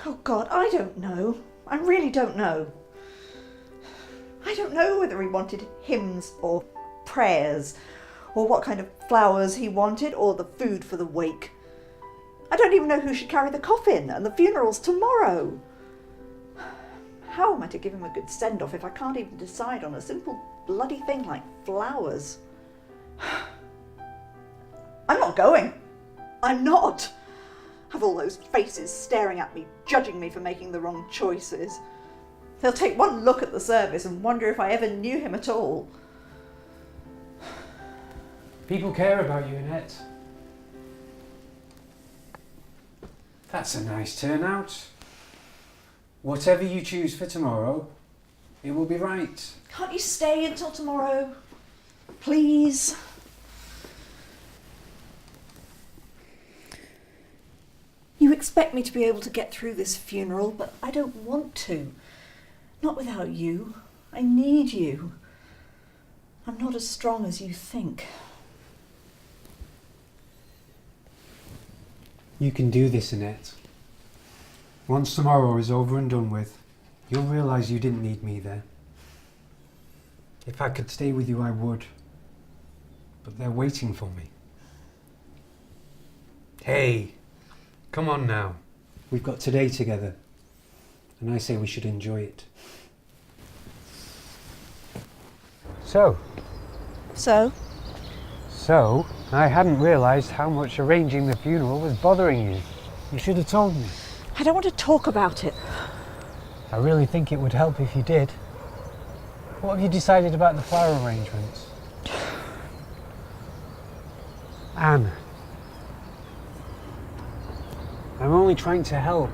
Oh God, I don't know. I really don't know. I don't know whether he wanted hymns or prayers, or what kind of flowers he wanted, or the food for the wake. I don't even know who should carry the coffin, and the funeral's tomorrow. How am I to give him a good send-off if I can't even decide on a simple bloody thing like flowers? I'm not going. I'm not. Have all those faces staring at me, judging me for making the wrong choices. They'll take one look at the service and wonder if I ever knew him at all. People care about you, Annette. That's a nice turnout. Whatever you choose for tomorrow, it will be right. Can't you stay until tomorrow? Please? You expect me to be able to get through this funeral, but I don't want to. Not without you. I need you. I'm not as strong as you think. You can do this, Annette. Once tomorrow is over and done with, you'll realise you didn't need me there. If I could stay with you, I would. But they're waiting for me. Hey, come on now. We've got today together, and I say we should enjoy it. So, I hadn't realised how much arranging the funeral was bothering you. You should have told me. I don't want to talk about it. I really think it would help if you did. What have you decided about the flower arrangements? Anne, I'm only trying to help.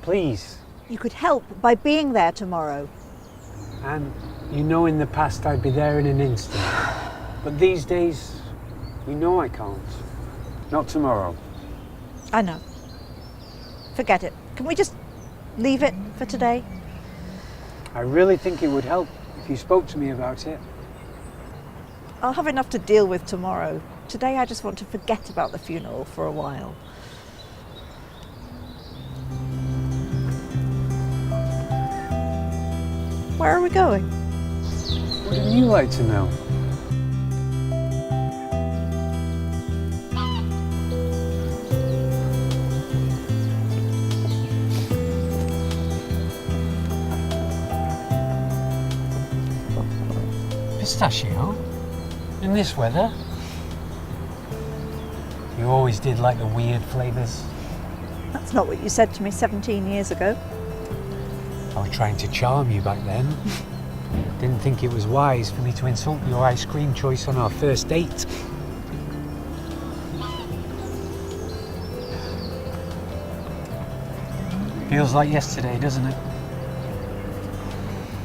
Please. You could help by being there tomorrow. Anne, you know in the past I'd be there in an instant. But these days, you know I can't. Not tomorrow. I know. Forget it. Can we just leave it for today? I really think it would help if you spoke to me about it. I'll have enough to deal with tomorrow. Today I just want to forget about the funeral for a while. Where are we going? Wouldn't you like to know? Pistachio? In this weather? You always did like the weird flavours. That's not what you said to me 17 years ago. I was trying to charm you back then. Didn't think it was wise for me to insult your ice cream choice on our first date. Feels like yesterday, doesn't it?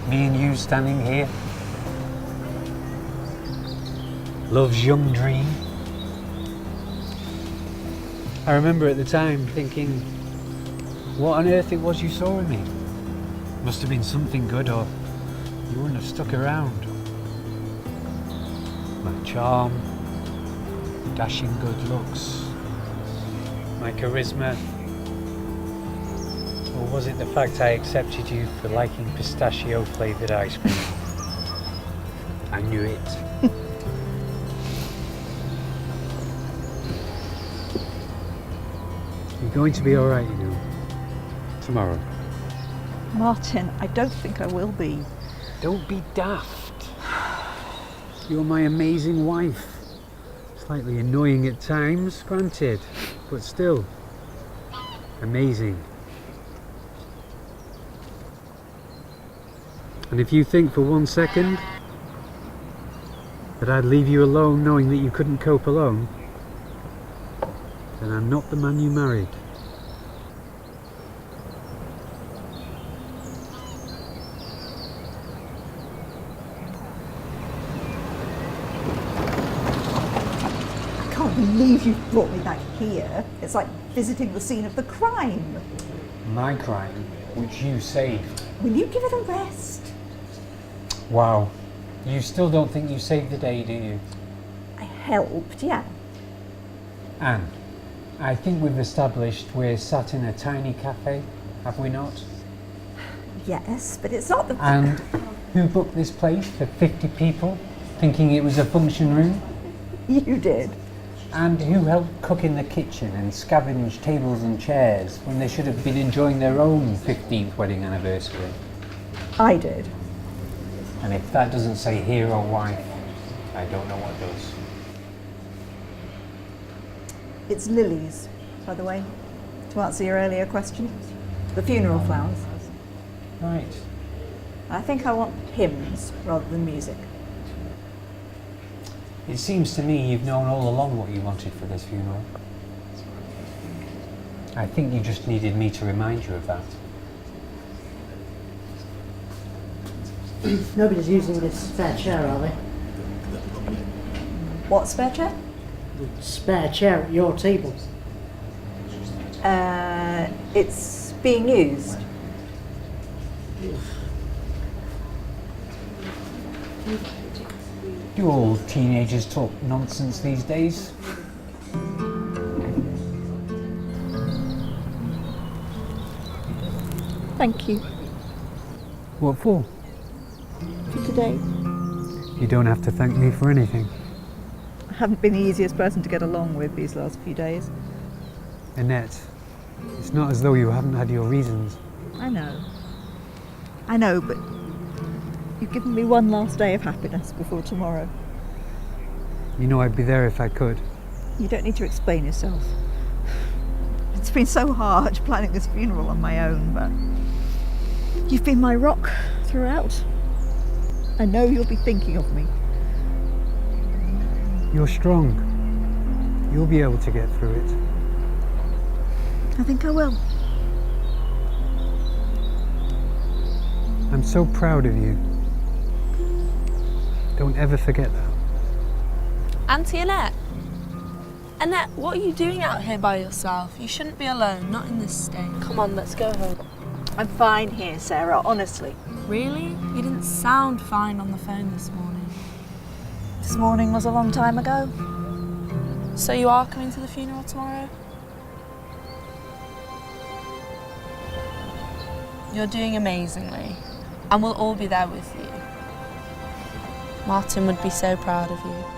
Me and you standing here. Love's young dream. I remember at the time thinking, what on earth it was you saw in me? Must have been something good, or you wouldn't have stuck around. My charm, dashing good looks, my charisma, or was it the fact I accepted you for liking pistachio flavoured ice cream? I knew it. You're going to be alright, you know, tomorrow. Martin, I don't think I will be. Don't be daft. You're my amazing wife. Slightly annoying at times, granted, but still amazing. And if you think for 1 second that I'd leave you alone knowing that you couldn't cope alone, then I'm not the man you married. I can't believe you've brought me back here. It's like visiting the scene of the crime. My crime, which you saved. Will you give it a rest? Wow. You still don't think you saved the day, do you? I helped, yeah. Anne, I think we've established we're sat in a tiny cafe have we not? Yes, but it's not the... And who booked this place for 50 people, thinking it was a function room? You did. And who helped cook in the kitchen and scavenge tables and chairs when they should have been enjoying their own 15th wedding anniversary? I did. And if that doesn't say hero wife, I don't know what does. It's lilies, by the way, to answer your earlier question. The funeral flowers. Right. I think I want hymns rather than music. It seems to me you've known all along what you wanted for this funeral. I think you just needed me to remind you of that. Nobody's using this spare chair, are they? What spare chair? The spare chair at your table. It's being used. Do all teenagers talk nonsense these days? Thank you What for? for today. You don't have to thank me for anything. I haven't been the easiest person to get along with these last few days. Annette, it's not as though you haven't had your reasons. I know, but you've given me one last day of happiness before tomorrow. You know I'd be there if I could. You don't need to explain yourself. It's been so hard planning this funeral on my own, but you've been my rock throughout. I know you'll be thinking of me. You're strong. You'll be able to get through it. I think I will. I'm so proud of you. Don't ever forget that. Auntie Annette? Annette, what are you doing out here by yourself? You shouldn't be alone, not in this state. Come on, let's go home. I'm fine here, Sarah, honestly. Really? You didn't sound fine on the phone this morning. This morning was a long time ago. So you are coming to the funeral tomorrow? You're doing amazingly, and we'll all be there with you. Martin would be so proud of you.